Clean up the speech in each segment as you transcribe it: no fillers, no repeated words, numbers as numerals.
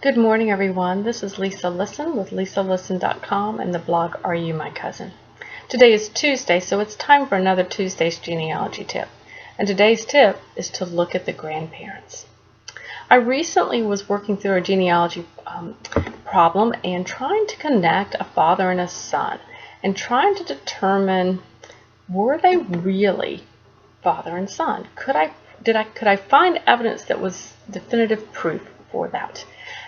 Good morning, everyone. This is Lisa Listen with LisaListen.com and the blog Are You My Cousin? Today is Tuesday, so it's time for another Tuesday's genealogy tip. And today's tip is to look at the grandparents. I recently was working through a genealogy problem and trying to connect a father and a son and trying to determine, were they really father and son? Could I find evidence that was definitive proof for that?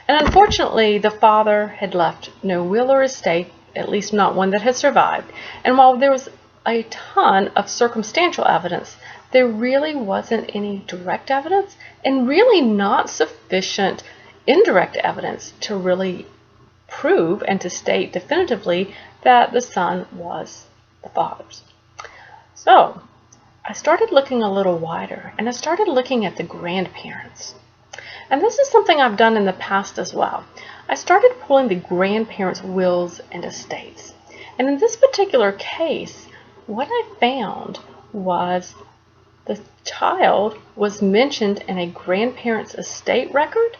And unfortunately, the father had left no will or estate, at least not one that had survived. And while there was a ton of circumstantial evidence, there really wasn't any direct evidence and really not sufficient indirect evidence to really prove and to state definitively that the son was the father's. So I started looking a little wider, and I started looking at the grandparents. And this is something I've done in the past as well. I started pulling the grandparents' wills and estates. And in this particular case, what I found was the child was mentioned in a grandparent's estate record,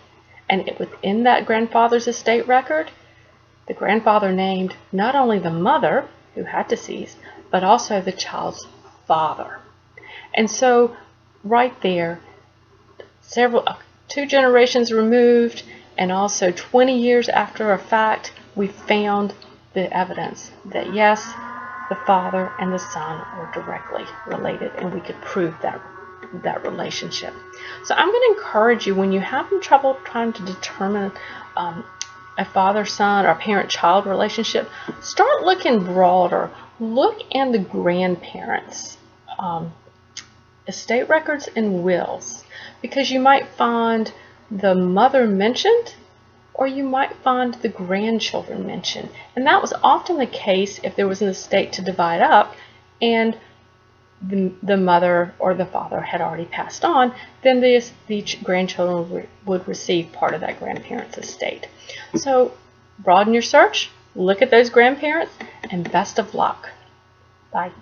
and within that grandfather's estate record, the grandfather named not only the mother, who had deceased, but also the child's father. And so right there, two generations removed, and also 20 years after a fact, we found the evidence that yes, the father and the son were directly related, and we could prove that relationship. So I'm going to encourage you, when you have trouble trying to determine a father-son or parent-child relationship, start looking broader. Look in the grandparents' estate records and wills, because you might find the mother mentioned, or you might find the grandchildren mentioned. And that was often the case if there was an estate to divide up and the mother or the father had already passed on, then the grandchildren would receive part of that grandparent's estate. So broaden your search, look at those grandparents, and best of luck. Bye.